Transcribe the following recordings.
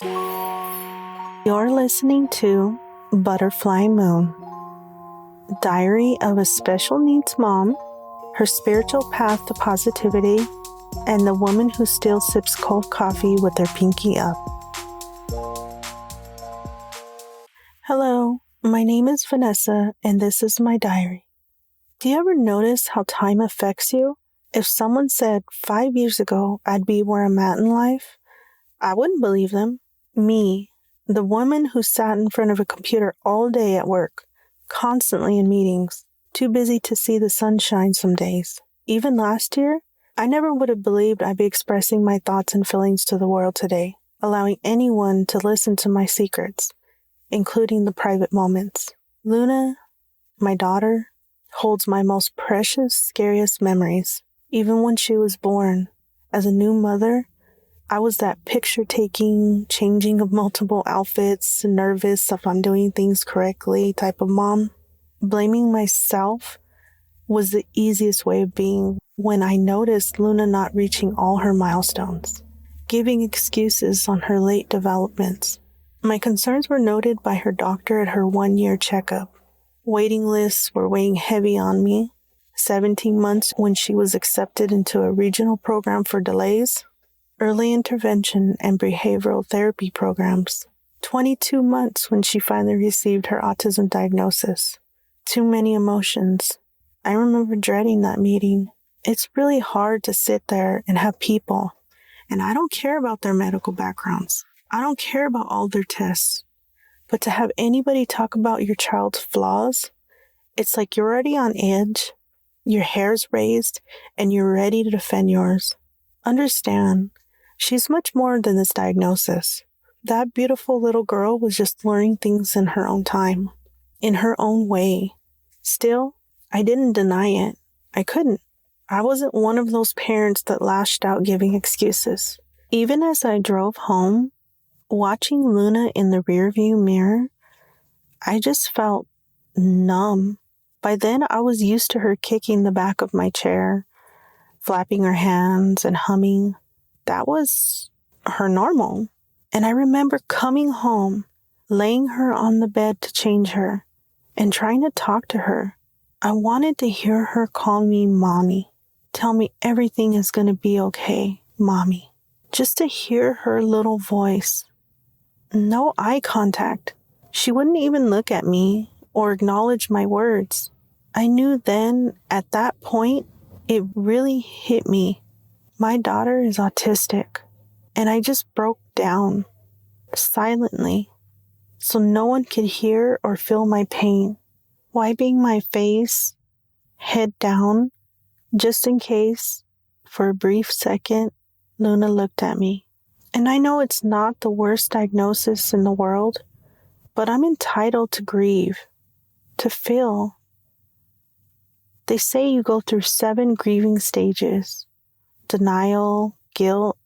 You're listening to Butterfly Moon, Diary of a Special Needs Mom, Her Spiritual Path to Positivity, and the Woman Who Still Sips Cold Coffee with Her Pinky Up. Hello, my name is Vanessa, and this is my diary. Do you ever notice how time affects you? If someone said 5 years ago I'd be where I'm at in life, I wouldn't believe them. Me, the woman who sat in front of a computer all day at work, constantly in meetings, too busy to see the sunshine some days. Even last year, I never would have believed I'd be expressing my thoughts and feelings to the world today, allowing anyone to listen to my secrets, including the private moments. Luna, my daughter, holds my most precious, scariest memories. Even when she was born, as a new mother, I was that picture-taking, changing of multiple outfits, nervous if I'm doing things correctly type of mom. Blaming myself was the easiest way of being when I noticed Luna not reaching all her milestones, giving excuses on her late developments. My concerns were noted by her doctor at her 1-year checkup. Waiting lists were weighing heavy on me. 17 months when she was accepted into a regional program for delays. Early intervention and behavioral therapy programs. 22 months when she finally received her autism diagnosis. Too many emotions. I remember dreading that meeting. It's really hard to sit there and have people, and I don't care about their medical backgrounds. I don't care about all their tests. But to have anybody talk about your child's flaws, it's like you're already on edge, your hair's raised, and you're ready to defend yours. Understand, she's much more than this diagnosis. That beautiful little girl was just learning things in her own time, in her own way. Still, I didn't deny it. I couldn't. I wasn't one of those parents that lashed out giving excuses. Even as I drove home, watching Luna in the rearview mirror, I just felt numb. By then, I was used to her kicking the back of my chair, flapping her hands and humming. That was her normal. And I remember coming home, laying her on the bed to change her, and trying to talk to her. I wanted to hear her call me Mommy. Tell me everything is going to be okay, Mommy. Just to hear her little voice. No eye contact. She wouldn't even look at me or acknowledge my words. I knew then, at that point, it really hit me. My daughter is autistic, and I just broke down, silently, so no one could hear or feel my pain, wiping my face, head down, just in case, for a brief second, Luna looked at me. And I know it's not the worst diagnosis in the world, but I'm entitled to grieve, to feel. They say you go through 7 grieving stages: denial, guilt,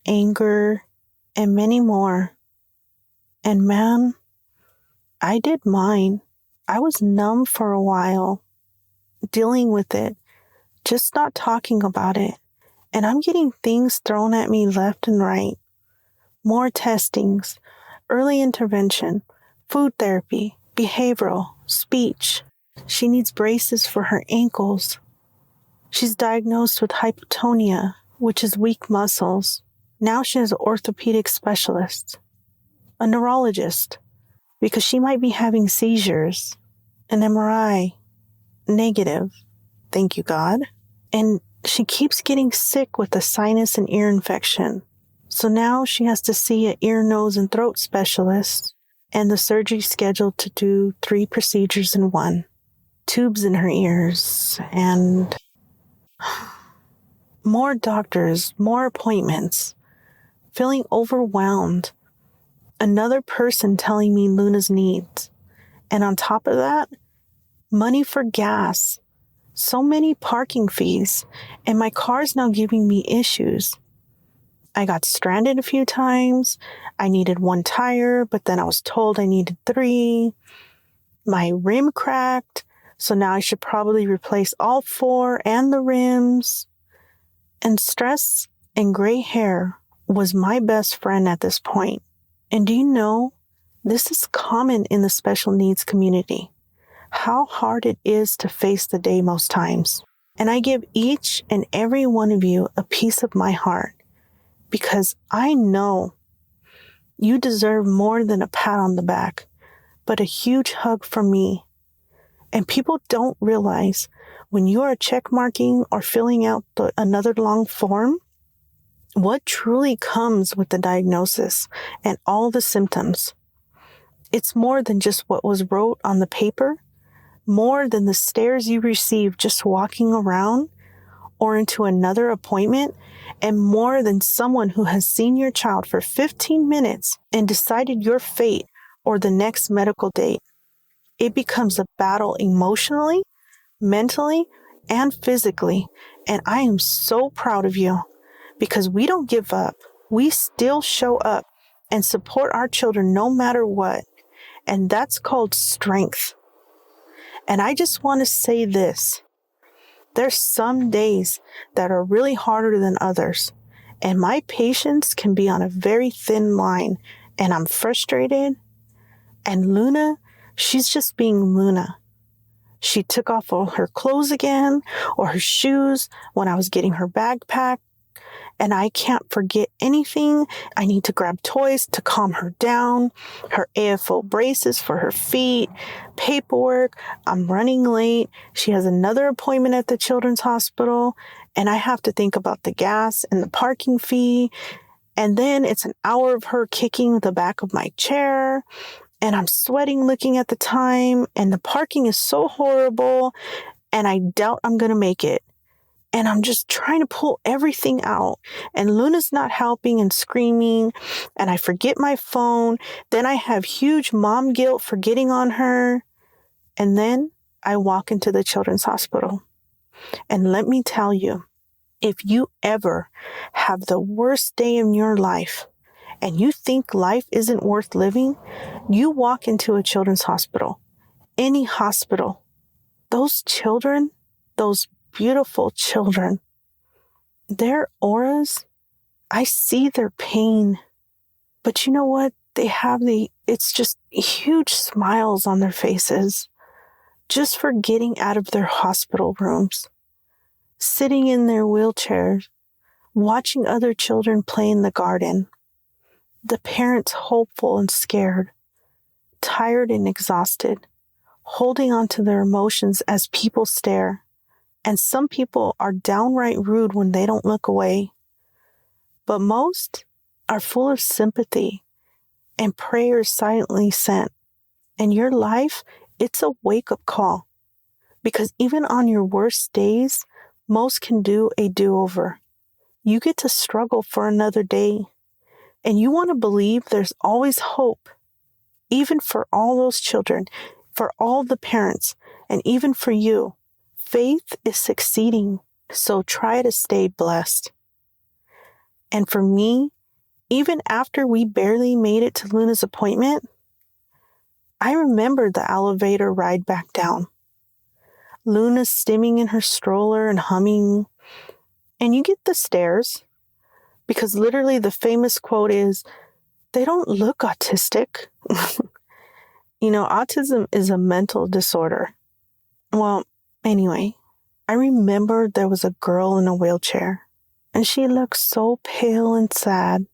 anger, and many more. And man, I did mine. I was numb for a while, dealing with it, just not talking about it. And I'm getting things thrown at me left and right. More testings, early intervention, food therapy, behavioral, speech. She needs braces for her ankles. She's diagnosed with hypotonia, which is weak muscles. Now she has an orthopedic specialist, a neurologist, because she might be having seizures, an MRI, negative, thank you God. And she keeps getting sick with a sinus and ear infection. So now she has to see an ear, nose, and throat specialist, and the surgery scheduled to do 3 procedures in one. Tubes in her ears, and more doctors, more appointments, feeling overwhelmed. Another person telling me Luna's needs. And on top of that, money for gas. So many parking fees, and my car's now giving me issues. I got stranded a few times. I needed 1 tire, but then I was told I needed 3. My rim cracked, so now I should probably replace all 4 and the rims. And stress and gray hair was my best friend at this point. And do you know, this is common in the special needs community, how hard it is to face the day most times. And I give each and every one of you a piece of my heart because I know you deserve more than a pat on the back, but a huge hug from me. And people don't realize when you are check marking or filling out another long form, what truly comes with the diagnosis and all the symptoms. It's more than just what was wrote on the paper, more than the stares you receive just walking around or into another appointment, and more than someone who has seen your child for 15 minutes and decided your fate or the next medical date. It becomes a battle emotionally, mentally, and physically. And I am so proud of you because we don't give up. We still show up and support our children no matter what. And that's called strength. And I just want to say this. There's some days that are really harder than others. And my patience can be on a very thin line. And I'm frustrated. And Luna, she's just being Luna. She took off all her clothes again or her shoes when I was getting her bag packed. And I can't forget anything. I need to grab toys to calm her down, her AFO braces for her feet, paperwork. I'm running late. She has another appointment at the children's hospital, and I have to think about the gas and the parking fee. And then it's an hour of her kicking the back of my chair, and I'm sweating looking at the time, and the parking is so horrible, and I doubt I'm going to make it. And I'm just trying to pull everything out. And Luna's not helping and screaming. And I forget my phone. Then I have huge mom guilt for getting on her. And then I walk into the children's hospital. And let me tell you, if you ever have the worst day in your life and you think life isn't worth living, you walk into a children's hospital, any hospital. Those children, those beautiful children, their auras, I see their pain. But you know what? They have it's just huge smiles on their faces, just for getting out of their hospital rooms, sitting in their wheelchairs, watching other children play in the garden. The parents hopeful and scared, tired and exhausted, holding on to their emotions as people stare. And some people are downright rude when they don't look away. But most are full of sympathy and prayers silently sent. And your life, it's a wake-up call. Because even on your worst days, most can do a do-over. You get to struggle for another day. And you want to believe there's always hope. Even for all those children, for all the parents, and even for you. Faith is succeeding, so try to stay blessed. And for me, even after we barely made it to Luna's appointment, I remember the elevator ride back down. Luna stimming in her stroller and humming. And you get the stares, because literally the famous quote is, they don't look autistic. You know, autism is a mental disorder. Well, anyway, I remember there was a girl in a wheelchair, and she looked so pale and sad,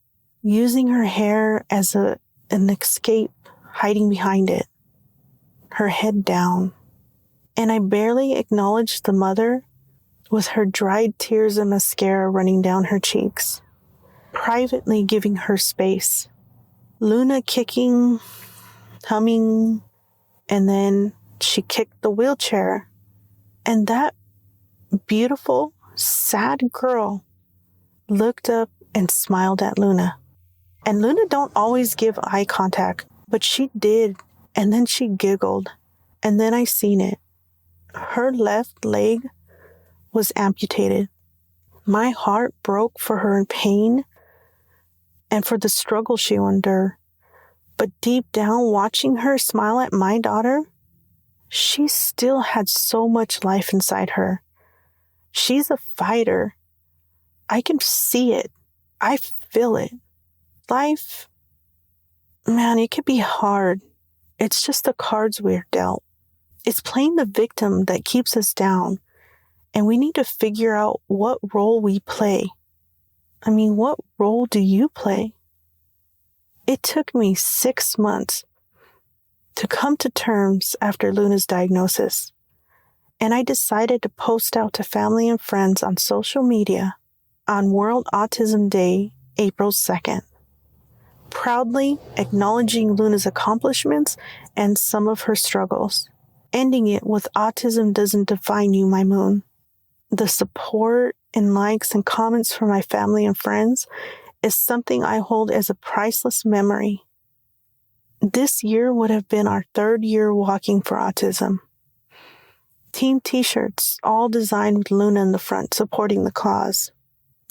using her hair as an escape, hiding behind it, her head down. And I barely acknowledged the mother with her dried tears and mascara running down her cheeks, privately giving her space. Luna kicking, humming, and then she kicked the wheelchair. And that beautiful, sad girl looked up and smiled at Luna. And Luna don't always give eye contact, but she did. And then she giggled. And then I seen it. Her left leg was amputated. My heart broke for her in pain and for the struggle she endured. But deep down, watching her smile at my daughter, she still had so much life inside her. She's a fighter. I can see it. I feel it. Life, man, it can be hard. It's just the cards we're dealt. It's playing the victim that keeps us down, and we need to figure out what role we play. I mean, what role do you play? It took me 6 months to come to terms after Luna's diagnosis, and I decided to post out to family and friends on social media on World Autism Day, April 2nd, proudly acknowledging Luna's accomplishments and some of her struggles, ending it with "Autism doesn't define you, my moon." The support and likes and comments from my family and friends is something I hold as a priceless memory. This year would have been our 3rd year walking for autism. Team t-shirts, all designed with Luna in the front, supporting the cause.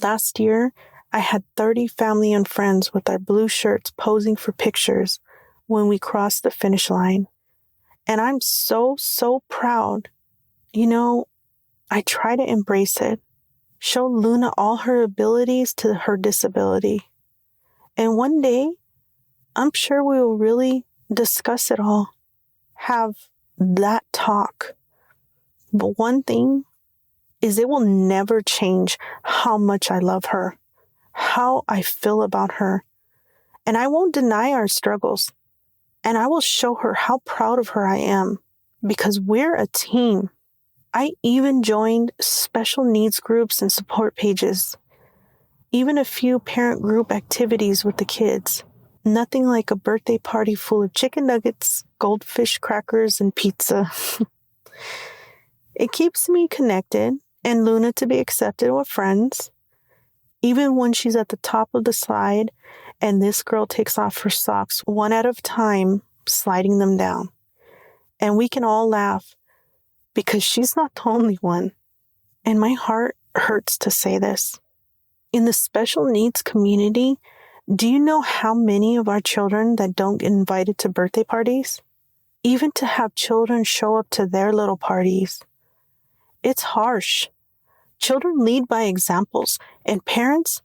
Last year, I had 30 family and friends with our blue shirts posing for pictures when we crossed the finish line. And I'm so proud. You know, I try to embrace it, show Luna all her abilities to her disability. And one day, I'm sure we will really discuss it all, have that talk. But one thing is, it will never change how much I love her, how I feel about her. And I won't deny our struggles. And I will show her how proud of her I am, because we're a team. I even joined special needs groups and support pages, even a few parent group activities with the kids. Nothing like a birthday party full of chicken nuggets, goldfish crackers, and pizza. It keeps me connected and Luna to be accepted with friends, even when she's at the top of the slide and this girl takes off her socks one at a time, sliding them down. And we can all laugh because she's not the only one. And my heart hurts to say this. In the special needs community, do you know how many of our children that don't get invited to birthday parties? Even to have children show up to their little parties. It's harsh. Children lead by examples, and parents,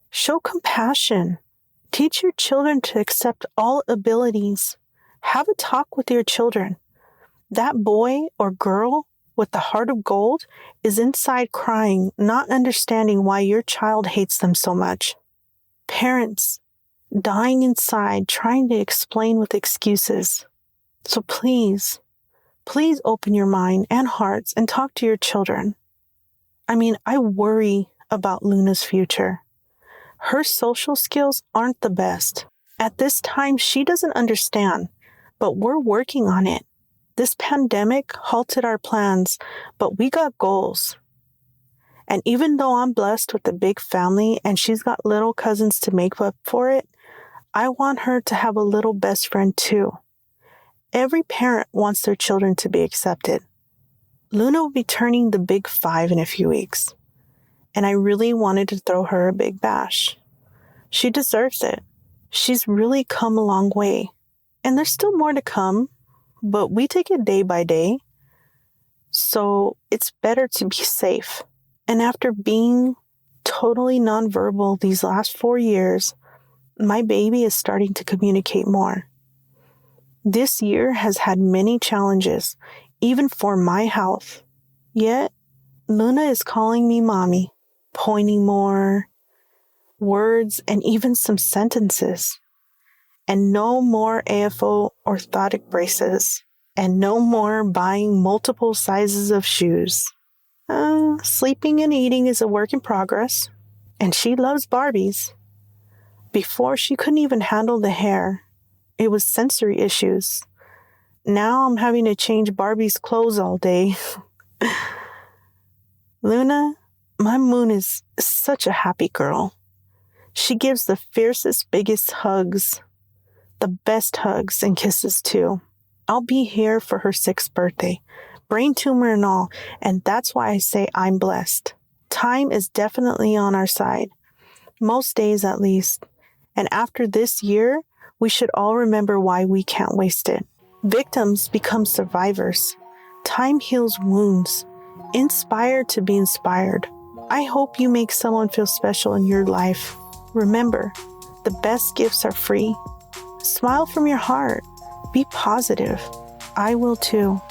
show compassion. Teach your children to accept all abilities. Have a talk with your children. That boy or girl with the heart of gold is inside crying, not understanding why your child hates them so much. Parents, dying inside, trying to explain with excuses. So please open your mind and hearts and talk to your children. I mean, I worry about Luna's future. Her social skills aren't the best. At this time, she doesn't understand, but we're working on it. This pandemic halted our plans, but we got goals. And even though I'm blessed with a big family and she's got little cousins to make up for it, I want her to have a little best friend too. Every parent wants their children to be accepted. Luna will be turning the big 5 in a few weeks, and I really wanted to throw her a big bash. She deserves it. She's really come a long way, and there's still more to come, but we take it day by day, so it's better to be safe. And after being totally nonverbal these last 4 years, my baby is starting to communicate more. This year has had many challenges, even for my health. Yet, Luna is calling me mommy, pointing more, words, and even some sentences. And no more AFO orthotic braces. And no more buying multiple sizes of shoes. Sleeping and eating is a work in progress. And she loves Barbies. Before, she couldn't even handle the hair. It was sensory issues. Now I'm having to change Barbie's clothes all day. Luna, my moon, is such a happy girl. She gives the fiercest, biggest hugs. The best hugs and kisses too. I'll be here for her 6th birthday. Brain tumor and all. And that's why I say I'm blessed. Time is definitely on our side. Most days at least. And after this year, we should all remember why we can't waste it. Victims become survivors. Time heals wounds. Inspire to be inspired. I hope you make someone feel special in your life. Remember, the best gifts are free. Smile from your heart. Be positive. I will too.